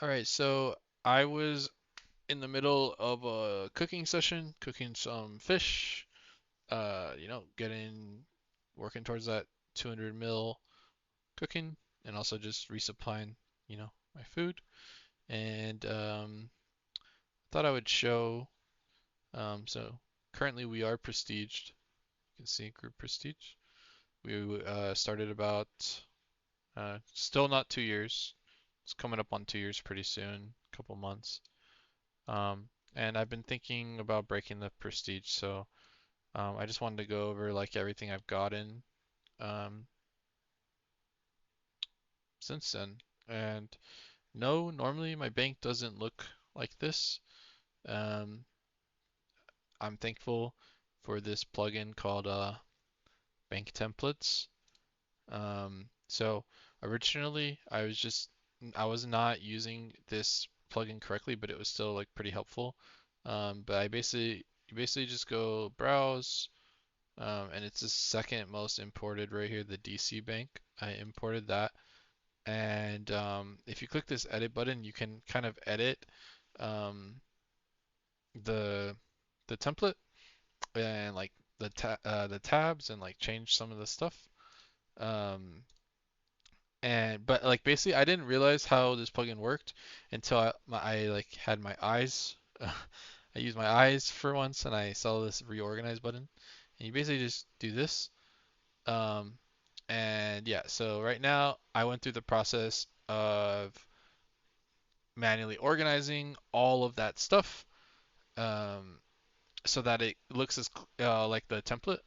All right, so I was in the middle of a cooking session, cooking some fish, getting working towards that 200 mil cooking and also just resupplying, my food. And thought I would show, so currently we are prestiged. You can see group prestige. We started about, still not 2 years. It's coming up on 2 years pretty soon, a couple months. And I've been thinking about breaking the prestige, so I just wanted to go over like everything I've gotten um, since then. And no, normally my bank doesn't look like this. Um, I'm thankful for this plugin called Bank Templates. So originally I was not using this plugin correctly, but it was still like pretty helpful. But you basically just go browse. And it's the second most imported right here, the DC Bank. I imported that. And if you click this edit button, you can kind of edit um, the the template and like the tabs and like change some of the stuff. Um, and but like basically, I didn't realize how this plugin worked until I like had my eyes. I used my eyes for once, and I saw this reorganize button. And you basically just do this. Um, And yeah, so right now I went through the process of manually organizing all of that stuff um, so that it looks as like the template.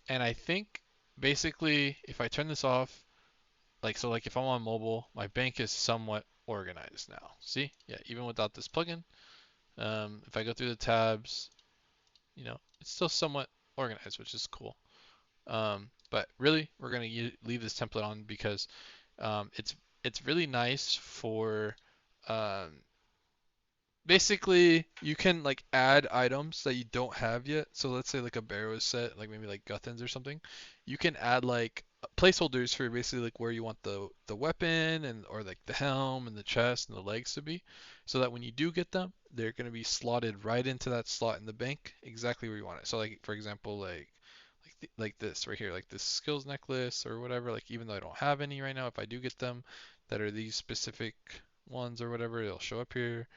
And I think basically if I turn this off, like if I'm on mobile, my bank is somewhat organized now. See? Yeah, even without this plugin, if I go through the tabs, it's still somewhat organized, which is cool. But really, we're gonna leave this template on because it's really nice for um, basically you can like add items that you don't have yet. So let's say like a Barrow set, like maybe like Guthans or something. You can add like placeholders for basically like where you want the weapon and or like the helm and the chest and the legs to be, so that when you do get them, they're gonna be slotted right into that slot in the bank, exactly where you want it. So like for example, like this right here, like this skills necklace or whatever. Like even though I don't have any right now, if I do get them that are these specific ones or whatever, it'll show up here,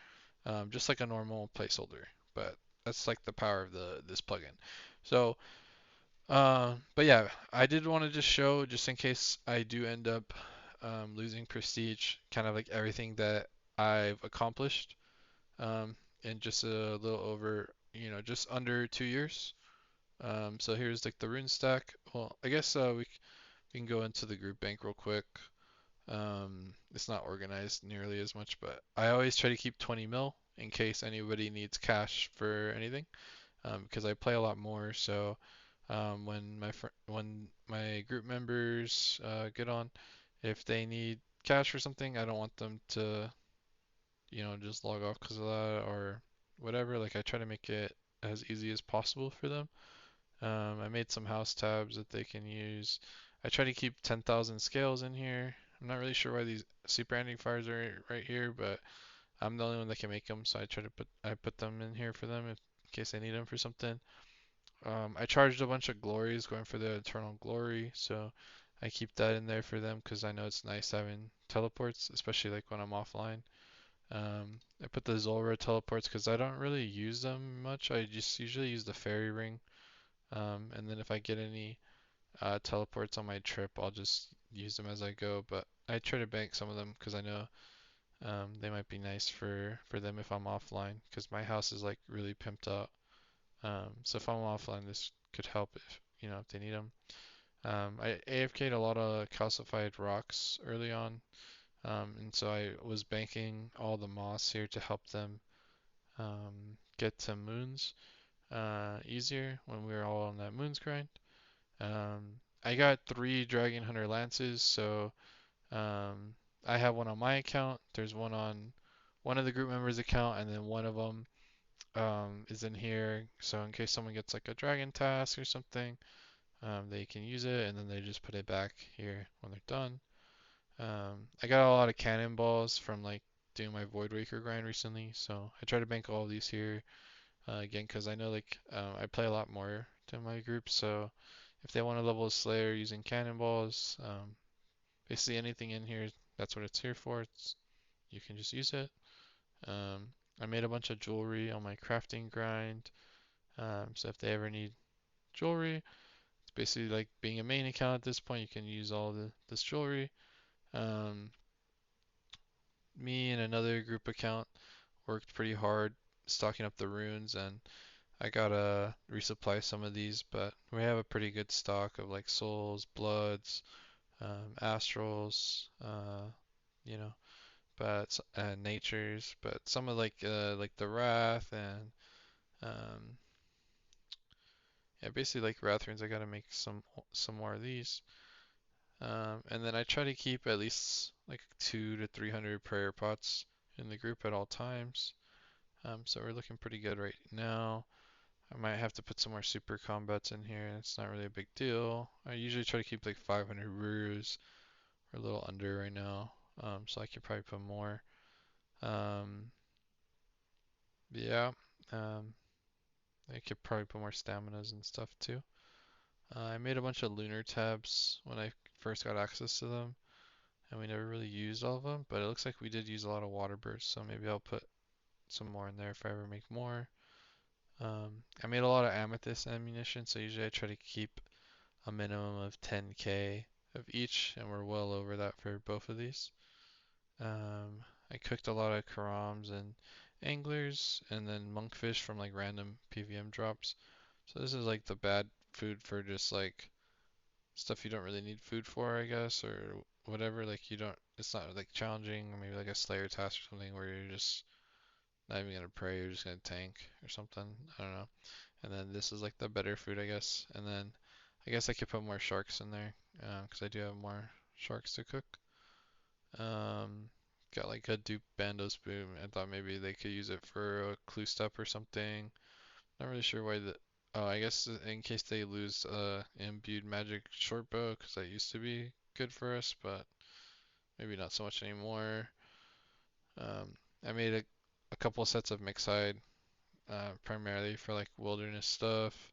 just like a normal placeholder. But that's like the power of the this plugin. So, but yeah, I did want to just show, just in case I do end up losing prestige, kind of like everything that I've accomplished in just a little over, just under 2 years. So here's like the rune stack. Well, I guess we can go into the group bank real quick. It's not organized nearly as much, but I always try to keep 20 mil in case anybody needs cash for anything, because I play a lot more. So when my group members get on, if they need cash for something, I don't want them to, just log off because of that or whatever. Like I try to make it as easy as possible for them. I made some house tabs that they can use. I try to keep 10,000 scales in here. I'm not really sure why these super ending fires are right here, but I'm the only one that can make them, so I put them in here for them in case they need them for something. I charged a bunch of glories going for the eternal glory, so I keep that in there for them because I know it's nice having teleports, especially like when I'm offline. I put the Zulrah teleports because I don't really use them much. I just usually use the fairy ring. And then if I get any teleports on my trip, I'll just use them as I go. But I try to bank some of them because I know they might be nice for them if I'm offline because my house is like really pimped out. So if I'm offline, this could help if they need them. I AFK'd a lot of calcified rocks early on, and so I was banking all the moss here to help them get to moons easier when we were all on that moons grind. I got three Dragon Hunter lances, so um, I have one on my account. There's one on one of the group members' account, and then one of them is in here. So in case someone gets like a dragon task or something, they can use it, and then they just put it back here when they're done. I got a lot of cannonballs from like doing my Void Waker grind recently, so I try to bank all of these here again because I know like I play a lot more than my group, so if they want to level a Slayer using cannonballs, basically anything in here, that's what it's here for. You can just use it. Um, I made a bunch of jewelry on my crafting grind, so if they ever need jewelry, it's basically like being a main account at this point. You can use all this jewelry. Um, Me and another group account worked pretty hard stocking up the runes, and I gotta resupply some of these, but we have a pretty good stock of like souls, bloods, astrals, you know, but natures, but some of like the wrath and um, yeah, basically like wrath runes. I gotta make some more of these, and then I try to keep at least like 200 to 300 prayer pots in the group at all times. So we're looking pretty good right now. I might have to put some more super combats in here. It's not really a big deal. I usually try to keep like 500 ruse. We're a little under right now. So I could probably put more. Um, yeah. Um, I could probably put more staminas and stuff too. I made a bunch of lunar tabs when I first got access to them, and we never really used all of them, but it looks like we did use a lot of water bursts, so maybe I'll put some more in there if I ever make more. I made a lot of amethyst ammunition, so usually I try to keep a minimum of 10k of each, and we're well over that for both of these. I cooked a lot of karams and anglers, and then monkfish from like random PVM drops. So this is like the bad food for just like stuff you don't really need food for, I guess, or whatever. Like you don't, it's not like challenging, or maybe like a Slayer task or something where you're just not even gonna pray, you're just gonna tank or something. I don't know. And then this is like the better food, I guess. And then I guess I could put more sharks in there, because I do have more sharks to cook. Um, Got like a dupe bando spoon. I thought maybe they could use it for a clue step or something. Not really sure why the. Oh, I guess in case they lose imbued magic short bow, because that used to be good for us, but maybe not so much anymore. I made a couple sets of Mixhide, primarily for like wilderness stuff.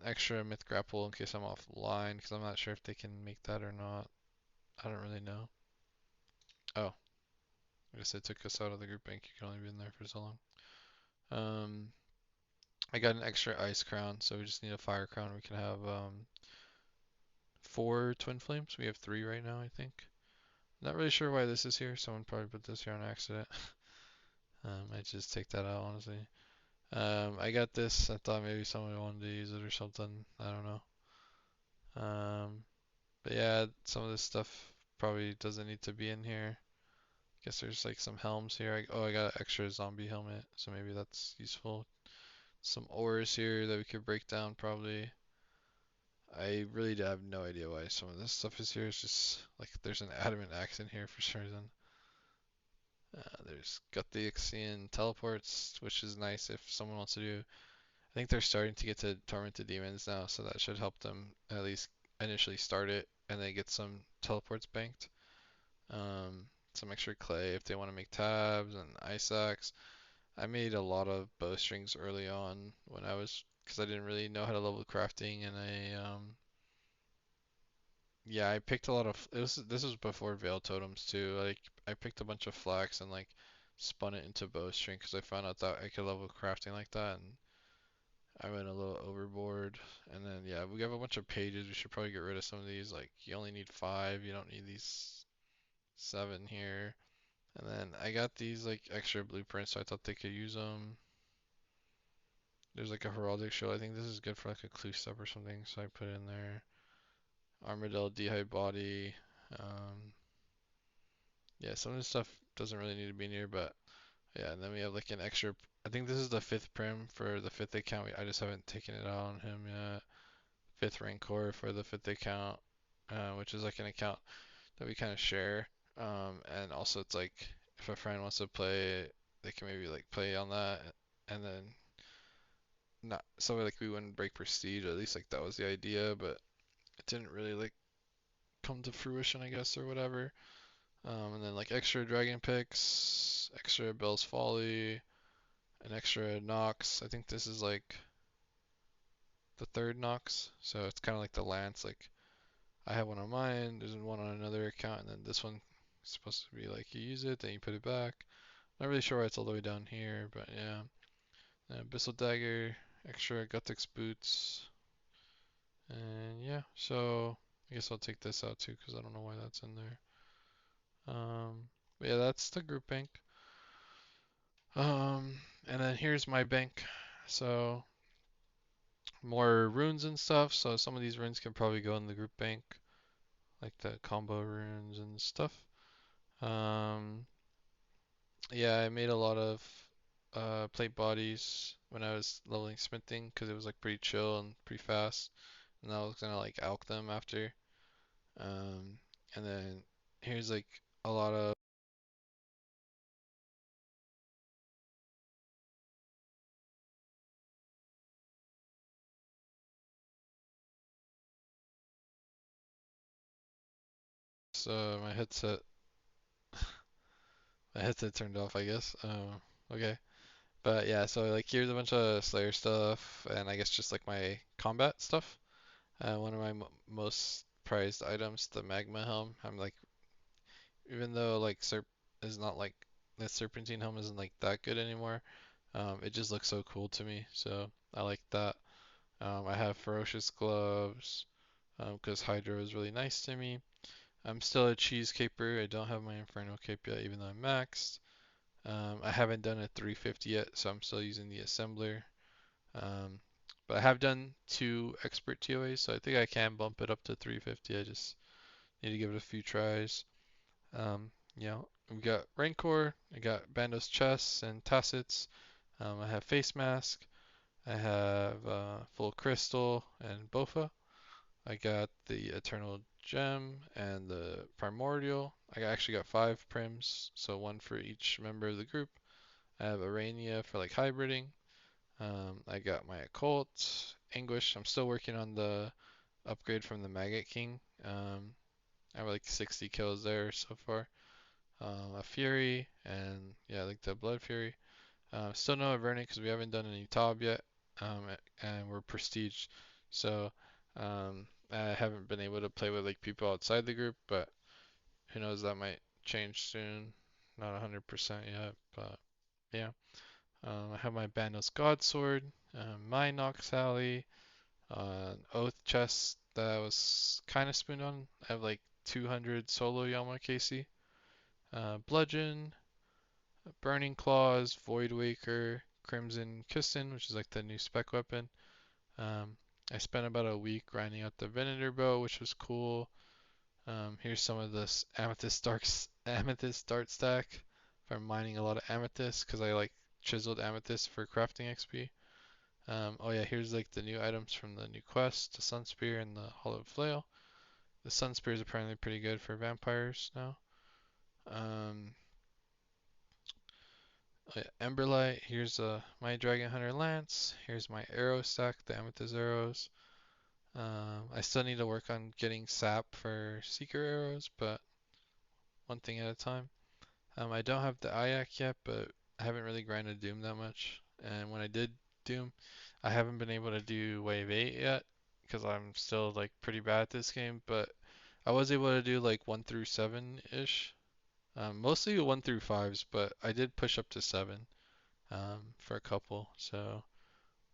Extra myth grapple in case I'm offline, because I'm not sure if they can make that or not. I don't really know. Oh, I guess they took us out of the group bank. You can only be in there for so long. Um, I got an extra ice crown, so we just need a fire crown. We can have 4 twin flames. We have 3 right now, I think. Not really sure why this is here. Someone probably put this here on accident. I just take that out, honestly. I got this. I thought maybe someone wanted to use it or something. I don't know. But yeah, some of this stuff probably doesn't need to be in here. Guess there's like some helms here. Oh, I got an extra zombie helmet, so maybe that's useful. Some ores here that we could break down probably. I really have no idea why some of this stuff is here. It's just like there's an adamant axe in here for some reason. There's got the Ixian teleports, which is nice if someone wants to do. I think they're starting to get to Tormented Demons now, so that should help them at least initially start it and then get some teleports banked. Some extra clay if they want to make tabs and ice axe. I made a lot of bowstrings early on when I was, because I didn't really know how to level crafting, and yeah, I picked a lot of, this was before Veil Totems too. Like, I picked a bunch of flax and like spun it into bowstring because I found out that I could level crafting like that, and I went a little overboard. And then, yeah, we have a bunch of pages. We should probably get rid of some of these. Like, you only need 5. You don't need these 7 here. And then I got these like extra blueprints, so I thought they could use them. There's like a heraldic shield. I think this is good for like a clue step or something, so I put it in there. Armadillo dehyde body. Um, yeah, some of this stuff doesn't really need to be in here, but yeah. And then we have like an extra. I think this is the 5th prim for the 5th account. I just haven't taken it out on him yet. 5th rancor for the 5th account, which is like an account that we kind of share. And also it's like if a friend wants to play, they can maybe like play on that, and then not so like we wouldn't break prestige. At least like that was the idea, but it didn't really like come to fruition, I guess, or whatever. And then like extra Dragon Picks, extra Bell's Folly, an extra Nox. I think this is like the third Nox, so it's kind of like the Lance. Like I have one on mine, there's one on another account, and then this one is supposed to be like you use it, then you put it back. Not really sure why it's all the way down here, but yeah. Abyssal Dagger, extra Guthix Boots, and yeah. So I guess I'll take this out too because I don't know why that's in there. But yeah, that's the group bank. And then here's my bank. So more runes and stuff. So some of these runes can probably go in the group bank, like the combo runes and stuff. Um, yeah, I made a lot of plate bodies when I was leveling smithing because it was like pretty chill and pretty fast. And I was gonna like alch them after. Um, and then here's like a lot of so my headset turned off, I guess. Okay. But yeah, so like here's a bunch of Slayer stuff, and I guess just like my combat stuff. One of my most prized items, the Magma Helm. I'm like, even though like Serp is not like the Serpentine Helm isn't like that good anymore, it just looks so cool to me. So I like that. I have Ferocious Gloves, because Hydro is really nice to me. I'm still a Cheese Caper. I don't have my Inferno Cape yet, even though I'm maxed. I haven't done a 350 yet, so I'm still using the Assembler. Um, but I have done 2 Expert TOAs, so I think I can bump it up to 350. I just need to give it a few tries. We got Rancor, I got Bandos Chests and Tassets. I have Face Mask, I have Full Crystal and Bofa. I got the Eternal Gem and the Primordial. I actually got 5 prims, so one for each member of the group. I have Arania for like hybriding. I got my Occult, Anguish. I'm still working on the upgrade from the Maggot King. I have like 60 kills there so far. A Fury, and yeah, like the Blood Fury. Still no Avernic because we haven't done any Tob yet, and we're Prestige. So I haven't been able to play with like people outside the group, but who knows, that might change soon. Not 100% yet, but yeah. I have my Bandos God Sword, my Nox Alley, Oath chest that I was kind of spooned on. I have like 200 solo Yamakasi. Bludgeon, Burning Claws, Void Waker, Crimson Kissin, which is like the new spec weapon. Um, I spent about a week grinding out the Venator bow, which was cool. Here's some of this Amethyst Dart stack from mining a lot of amethyst because I like chiseled amethyst for crafting XP. Oh yeah, here's like the new items from the new quest, the Sun Spear and the Hollow Flail. The Sun Spear is apparently pretty good for vampires now. Um, oh yeah, Emberlight. Here's my Dragon Hunter Lance. Here's my arrow stack, the Amethyst arrows. I still need to work on getting sap for Seeker arrows, but one thing at a time. I don't have the Ayak yet, but I haven't really grinded Doom that much. And when I did Doom, I haven't been able to do Wave 8 yet because I'm still like pretty bad at this game, but I was able to do like 1 through 7-ish. Mostly 1 through 5s, but I did push up to 7 for a couple. So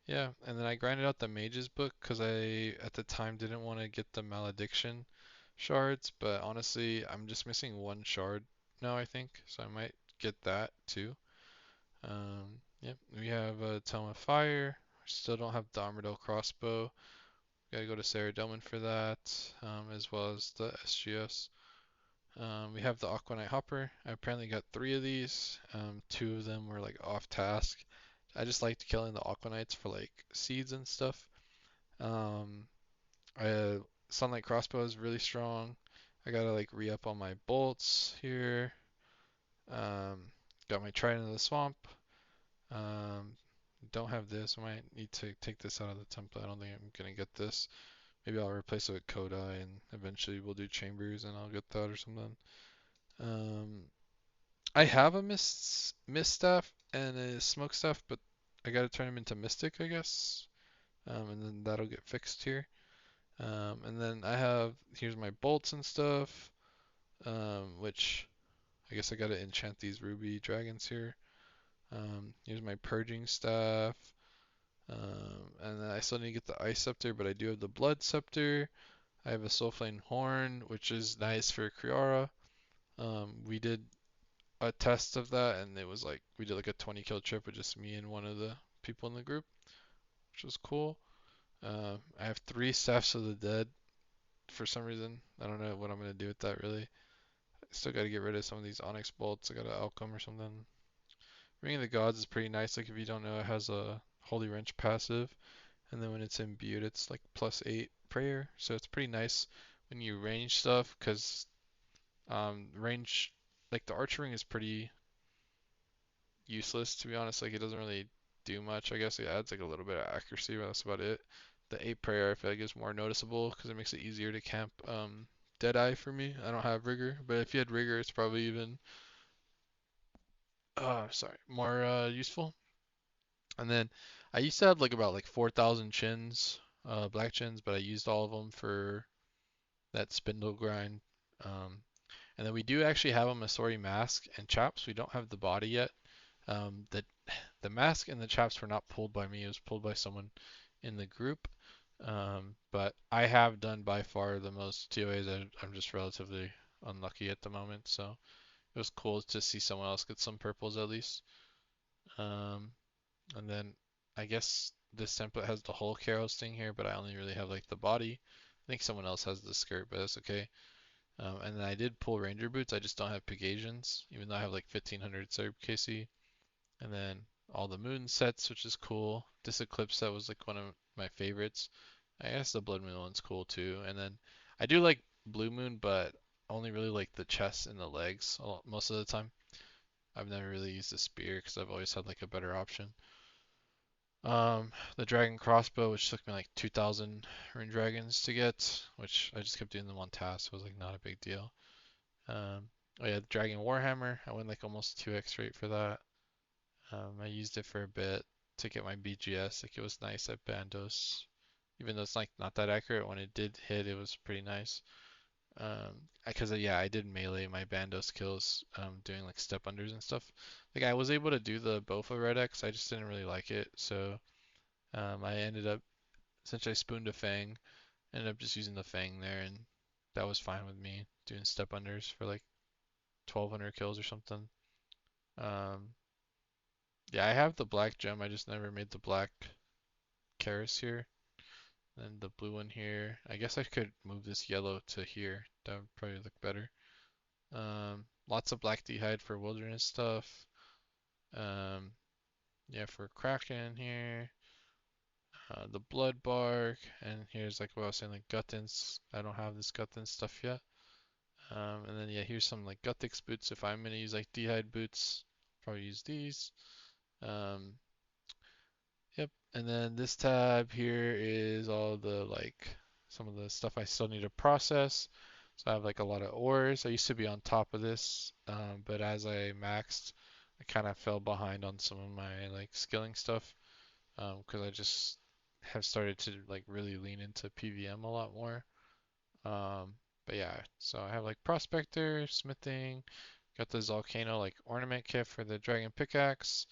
yeah, and then I grinded out the Mage's Book because I at the time didn't want to get the Malediction shards, but honestly, I'm just missing 1 shard now, I think, so I might get that too. Yep, we have a Tome of Fire. Still don't have the Armadyl crossbow. Gotta go to Saradomin for that, as well as the SGS. We have the Aquanite Hopper. I apparently got 3 of these. 2 of them were like off task. I just liked killing the Aquanites for like seeds and stuff. Um, Sunlight Crossbow is really strong. I gotta like re-up on my bolts here. Got my Trident of the Swamp. Um, don't have this. I might need to take this out of the template. I don't think I'm gonna get this. Maybe I'll replace it with Kodai and eventually we'll do Chambers and I'll get that or something. Um, I have a mist staff and a smoke staff, but I gotta turn them into mystic, I guess. And then that'll get fixed here. And then here's my bolts and stuff. Which I guess I gotta enchant these ruby dragons here. Here's my purging staff. And then I still need to get the ice scepter, but I do have the blood scepter. I have a soulflame horn, which is nice for Kriara. We did a test of that, and it was like we did like a 20 kill trip with just me and one of the people in the group, which was cool. I have three staffs of the dead for some reason. I don't know what I'm gonna do with that really. I still gotta get rid of some of these onyx bolts. I gotta alchem or something. Ring of the Gods is pretty nice. Like if you don't know, it has a Holy Wrench passive, and then when it's imbued, it's like +8 prayer. So it's pretty nice when you range stuff, because range, like the archer ring is pretty useless to be honest. Like it doesn't really do much. I guess it adds like a little bit of accuracy, but that's about it. The 8 prayer I feel like is more noticeable because it makes it easier to camp Deadeye for me. I don't have rigor, but if you had rigor, it's probably even sorry, more useful. And then I used to have like about like 4,000 chins, black chins, but I used all of them for that spindle grind. Um, and then we do actually have a Masori mask and chaps. We don't have the body yet. The mask and the chaps were not pulled by me. It was pulled by someone in the group. But I have done by far the most TOAs. I'm just relatively unlucky at the moment, so it was cool to see someone else get some purples at least. Um, and then I guess this template has the whole Karos thing here, but I only really have like the body. I think someone else has the skirt, but that's okay. And then I did pull Ranger boots. I just don't have Pegasians, even though I have like 1500 Serb KC. And then all the moon sets, which is cool. This eclipse set was like one of my favorites. I guess the blood moon one's cool too. And then I do like blue moon, but only really like the chest and the legs most of the time. I've never really used the spear because I've always had like a better option. The dragon crossbow, which took me like 2,000 rune dragons to get, which I just kept doing them on task, so it was like not a big deal. Oh yeah, the dragon warhammer, I went like almost 2x rate for that. I used it for a bit to get my BGS. Like it was nice at Bandos, even though it's like not that accurate. When it did hit, it was pretty nice. Because yeah, I did melee my Bandos kills, doing like step unders and stuff. Like I was able to do the Bofa Red X, I just didn't really like it, so I ended up essentially I spooned a Fang, ended up just using the Fang there, and that was fine with me doing step unders for like 1,200 kills or something. Um, yeah, I have the black gem. I just never made the black Karis here. And the blue one here. I guess I could move this yellow to here. That would probably look better. Lots of black d'hide for wilderness stuff. Um, yeah, for Kraken here. The blood bark. And here's like what I was saying, like Guttins. I don't have this Guttins stuff yet. And then yeah, here's some like Guttix boots. If I'm gonna use like d'hide boots, probably use these. Um, Yep. And then this tab here is all the like some of the stuff I still need to process. So I have like a lot of ores. I used to be on top of this, but as I maxed, I kind of fell behind on some of my like skilling stuff, because I just have started to like really lean into PVM a lot more. But yeah, so I have like prospector, smithing, got the Volcano like ornament kit for the dragon pickaxe.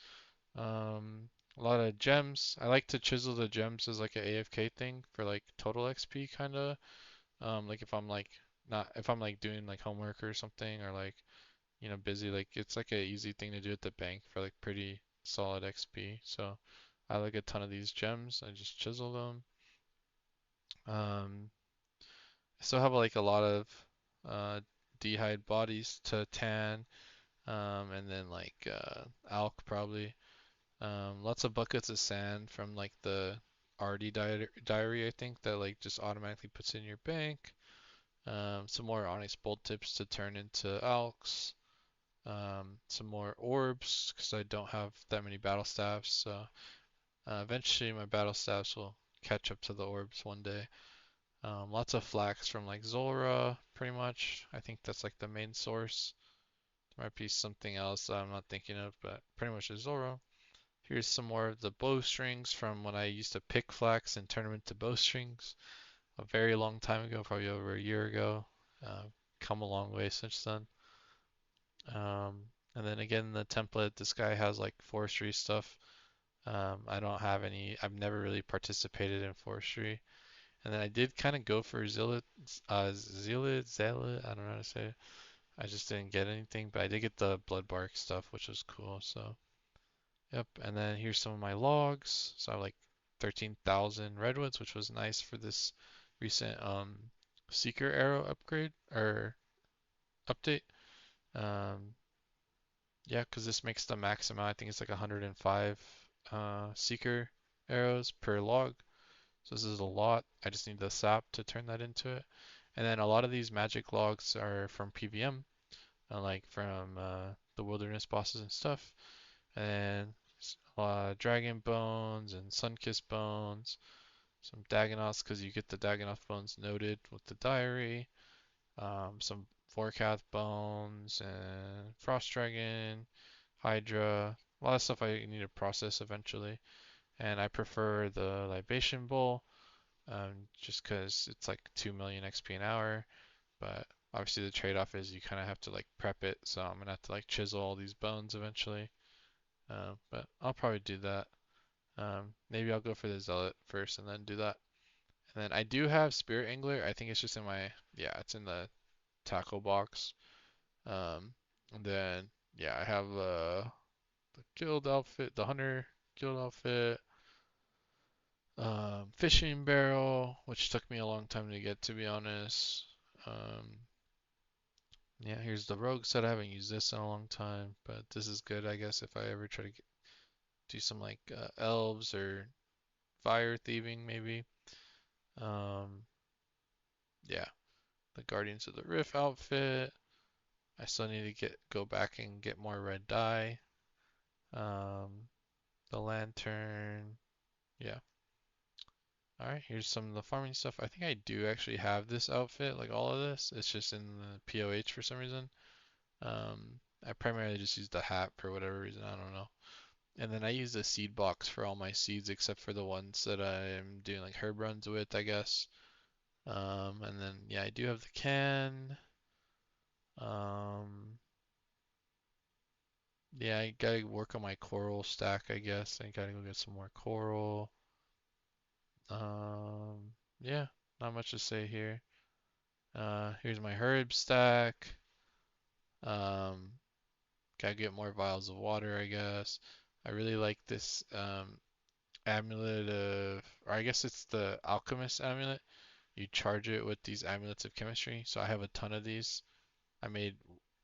A lot of gems. I like to chisel the gems as like a AFK thing for like total XP kind of. Like if I'm like not if I'm like doing like homework or something or like busy, like it's like a easy thing to do at the bank for like pretty solid XP. So I like a ton of these gems. I just chisel them. Um, I still have like a lot of uh d'hide bodies to tan. And then like alk probably. Lots of buckets of sand from like the RD diary, I think, that like just automatically puts in your bank. Some more Onyx Bolt tips to turn into Alks. Some more orbs because I don't have that many battle staffs. So eventually my battle staffs will catch up to the orbs one day. Lots of flax from like Zulrah, pretty much. I think that's like the main source. There might be something else that I'm not thinking of, but pretty much is Zoro. Here's some more of the bowstrings from when I used to pick flax and turn them into bowstrings a very long time ago, probably over a year ago. Uh, Come a long way since then. Um, and then again, the template, this guy has like forestry stuff. I don't have any, I've never really participated in forestry. And then I did kind of go for Zealot, I don't know how to say it. I just didn't get anything, but I did get the blood bark stuff, which was cool. So, yep. And then here's some of my logs. So I have like 13,000 redwoods, which was nice for this recent Seeker Arrow upgrade or update. Um, yeah, because this makes the max amount. I think it's like 105 Seeker arrows per log. So this is a lot. I just need the sap to turn that into it. And then a lot of these magic logs are from PVM, like from the wilderness bosses and stuff. And dragon bones and sun-kissed bones, some Dagannoths because you get the Dagannoth bones noted with the diary, some Vorkath bones and frost dragon, Hydra, a lot of stuff I need to process eventually. And I prefer the libation bowl, just because it's like 2 million XP an hour. But obviously the trade-off is you kind of have to like prep it, so I'm gonna have to like chisel all these bones eventually. But I'll probably do that. Maybe I'll go for the zealot first and then do that. And then I do have spirit angler. I think it's just in my, yeah, it's in the tackle box. And then yeah, I have the guild outfit, the hunter guild outfit, fishing barrel, which took me a long time to get, to be honest. Um, yeah, here's the rogue set. I haven't used this in a long time, but this is good, I guess, if I ever try to do some like elves or fire thieving, maybe. Um, yeah, the Guardians of the Rift outfit. I still need to go back and get more red dye. Um, the lantern. Yeah. All right, here's some of the farming stuff. I think I do actually have this outfit, like all of this. It's just in the POH for some reason. I primarily just use the hat for whatever reason, I don't know. And then I use the seed box for all my seeds except for the ones that I'm doing like herb runs with, I guess. And then yeah, I do have the can. Um, yeah, I gotta work on my coral stack, I guess. I gotta go get some more coral. Yeah, not much to say here. Here's my herb stack. Um, Gotta get more vials of water, I guess. I really like this amulet of, or I guess it's the alchemist amulet. You charge it with these amulets of chemistry. So I have a ton of these. I made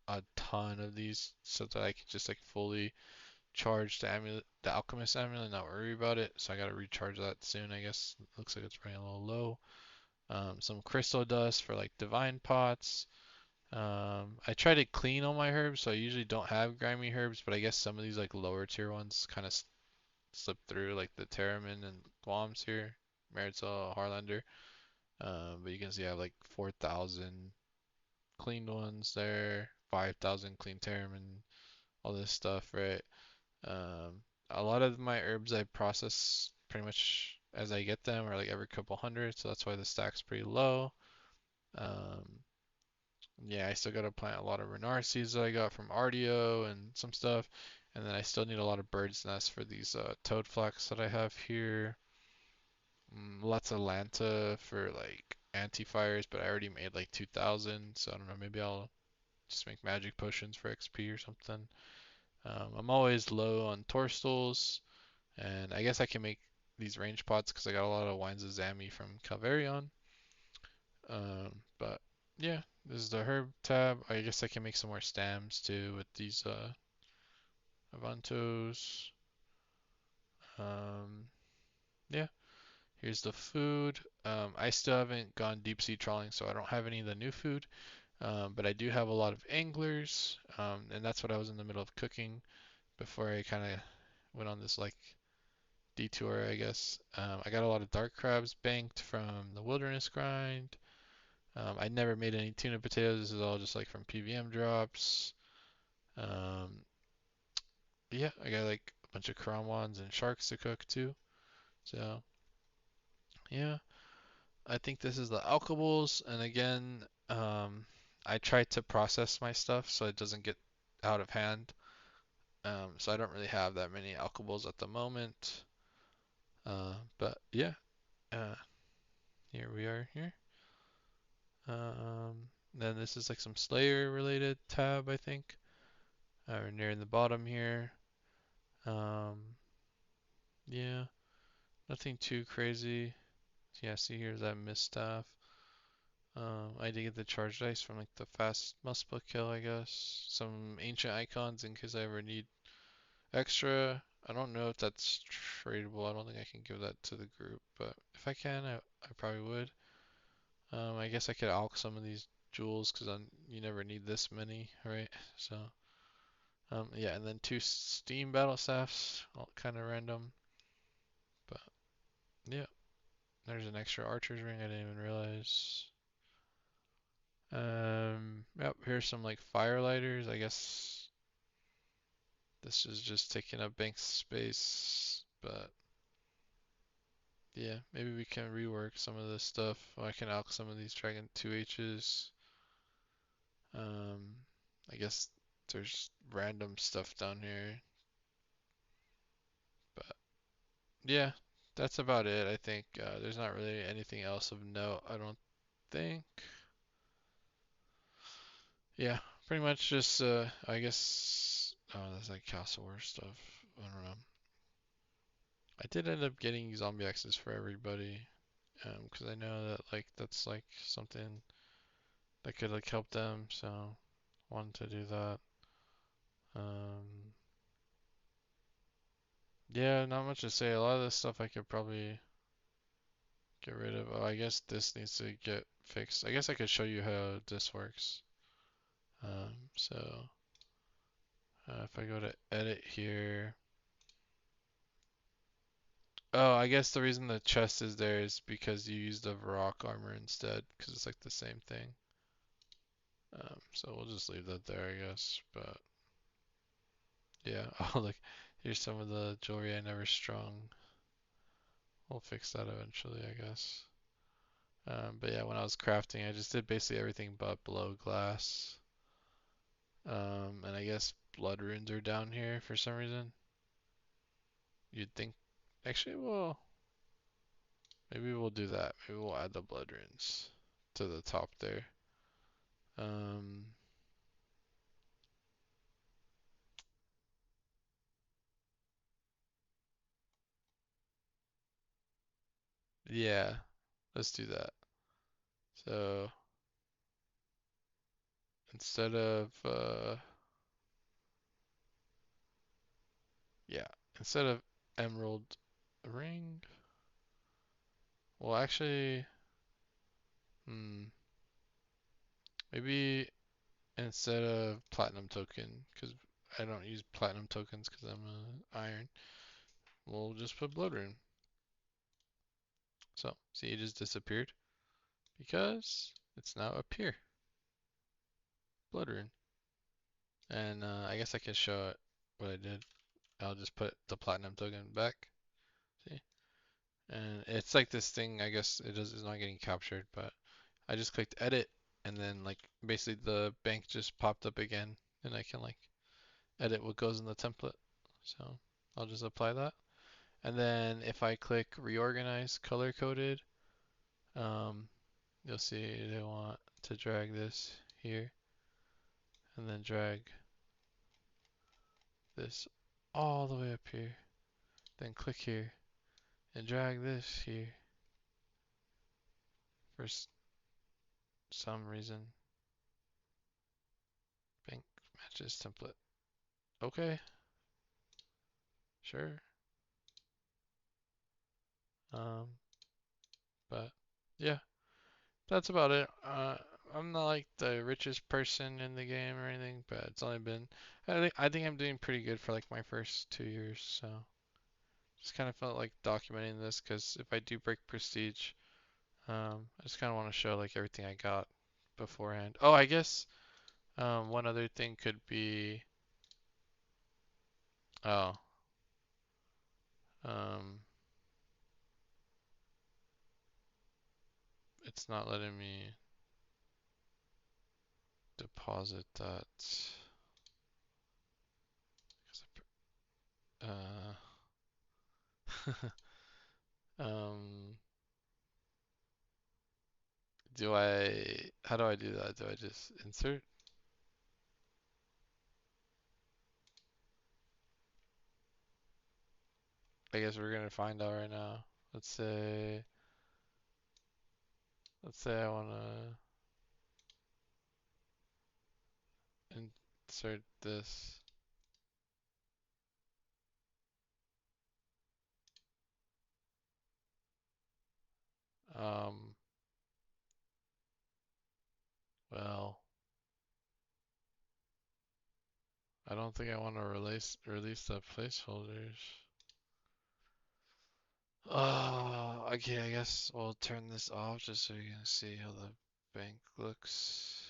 a ton of these so that I could just like fully charge the amulet, the alchemist amulet, not worry about it. So I gotta recharge that soon, I guess. Looks like it's running a little low. Some crystal dust for like divine pots. I try to clean all my herbs, so I usually don't have grimy herbs, but I guess some of these like lower tier ones kind of slip through, like the Terramin and Guams here, Maritzal, Harlander. But you can see I have like 4,000 cleaned ones there, 5,000 clean Terramin, all this stuff, right? A lot of my herbs I process pretty much as I get them, or like every couple hundred, so that's why the stack's pretty low. Um, yeah, I still gotta plant a lot of Renard seeds that I got from Artio and some stuff. And then I still need a lot of bird's nests for these toad flax that I have here. Lots of Lanta for like anti-fires, but I already made like 2,000, so I don't know, maybe I'll just make magic potions for XP or something. I'm always low on Torstools, and I guess I can make these range pots because I got a lot of Wines of Zami from Calvarion. But yeah, this is the herb tab. I guess I can make some more stems too with these Avantos. Um, yeah, here's the food. I still haven't gone deep sea trawling, so I don't have any of the new food. But I do have a lot of anglers, and that's what I was in the middle of cooking before I kind of went on this like detour, I guess. I got a lot of dark crabs banked from the wilderness grind. I never made any tuna potatoes. This is all just like from PVM drops. Um, yeah, I got like a bunch of Karamwans and sharks to cook too. So yeah, I think this is the alkables. And again, I try to process my stuff so it doesn't get out of hand. So I don't really have that many alkables at the moment. But yeah, uh, here we are here. Then this is like some Slayer related tab, I think. We're near the bottom here. Um, yeah, nothing too crazy. Yeah, see here's that misstaff. I did get the charged ice from like the fast muscle kill, I guess. Some ancient icons in case I ever need extra. I don't know if that's tradable. I don't think I can give that to the group, but if I can, I probably would. I guess I could alch some of these jewels because you never need this many, right? So, yeah, and then two steam battle staffs, all kind of random, but yeah, there's an extra archer's ring I didn't even realize. Yep, here's some like firelighters. I guess this is just taking up bank space, but yeah, maybe we can rework some of this stuff. I can alch some of these Dragon 2Hs. Um, I guess there's random stuff down here, but yeah, that's about it. I think there's not really anything else of note, I don't think. Yeah, pretty much just I guess that's like Castle War stuff. I don't know. I did end up getting zombie axes for everybody, because I know that like that's like something that could like help them, so wanted to do that. Um, yeah, not much to say. A lot of this stuff I could probably get rid of. Oh, I guess this needs to get fixed. I guess I could show you how this works. So if I go to edit here, oh, I guess the reason the chest is there is because you used the Varrock armor instead, because it's like the same thing. So we'll just leave that there, I guess. But yeah, oh look, here's some of the jewelry I never strung. We'll fix that eventually, I guess. But yeah, when I was crafting, I just did basically everything but blow glass. And I guess blood runes are down here for some reason. You'd think, actually, well, maybe we'll do that. Maybe we'll add the blood runes to the top there. Um, yeah, let's do that. So instead of, yeah, instead of emerald ring, well, actually, hmm, maybe instead of platinum token, because I don't use platinum tokens because I'm iron, we'll just put blood rune. So, see, it just disappeared because it's now up here, blood rune. And I guess I can show it what I did. I'll just put the platinum token back. See? And it's like this thing, I guess it's not getting captured, but I just clicked edit and then like basically the bank just popped up again and I can like edit what goes in the template. So I'll just apply that. And then if I click reorganize color coded, um, you'll see they want to drag this here and then drag this all the way up here. Then click here and drag this here for some reason. Bank matches template. Okay, sure. Um, but yeah, that's about it. I'm not like the richest person in the game or anything, but it's only been I think I'm doing pretty good for like my first 2 years, so just kind of felt like documenting this because if I do break prestige, I just kind of want to show like everything I got beforehand. Oh, I guess one other thing could be Oh, um, it's not letting me deposit that. 'Cause um, how do I do that? Do I just insert? I guess we're gonna find out right now. Let's say, let's say I wanna insert this. Um, well, I don't think I want to release the placeholders. Okay, I guess we'll turn this off just so you can see how the bank looks.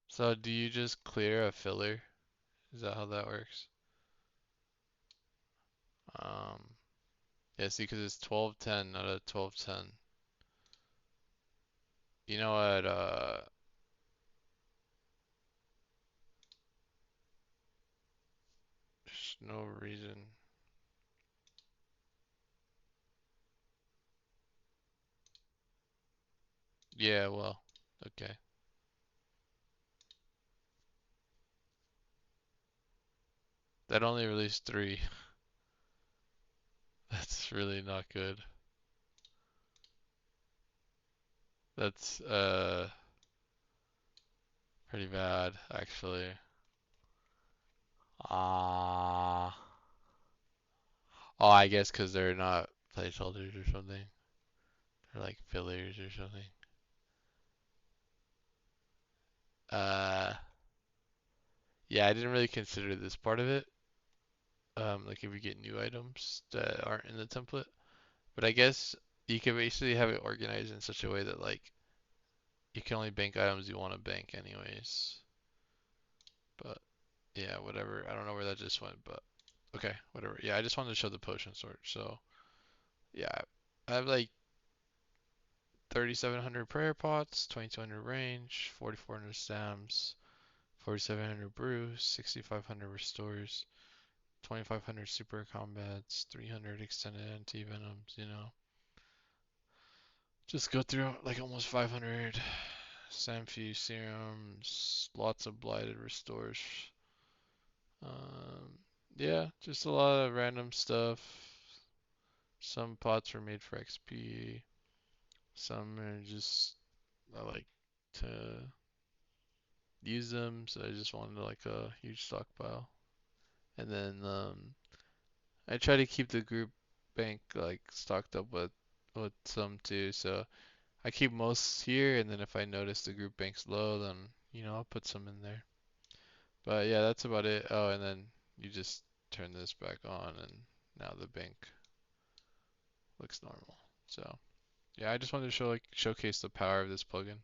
So do you just clear a filler? Is that how that works? Um, yeah, see, because it's 1210 not a 1210. You know what, there's no reason. Yeah, well, okay. That only released three. That's really not good. That's, pretty bad, actually. Ah. Oh, I guess because they're not placeholders or something. They're like fillers or something. Uh, yeah, I didn't really consider this part of it. Like if you get new items that aren't in the template. But I guess you can basically have it organized in such a way that like you can only bank items you want to bank anyways. But yeah, whatever. I don't know where that just went, but okay, whatever. Yeah, I just wanted to show the potion sort. So yeah, I have like 3,700 prayer pots, 2,200 range, 4,400 stamps, 4,700 brews, 6,500 restores, 2,500 super combats, 300 extended anti-venoms, you know. Just go through like almost 500 Samfuse serums, lots of blighted restores. Um, yeah, just a lot of random stuff. Some pots were made for XP. Some are just I like to use them, so I just wanted like a huge stockpile. And then I try to keep the group bank like stocked up with some too. So I keep most here, and then if I notice the group bank's low, then I'll put some in there. But yeah, that's about it. Oh, and then you just turn this back on, and now the bank looks normal. So yeah, I just wanted to showcase the power of this plugin.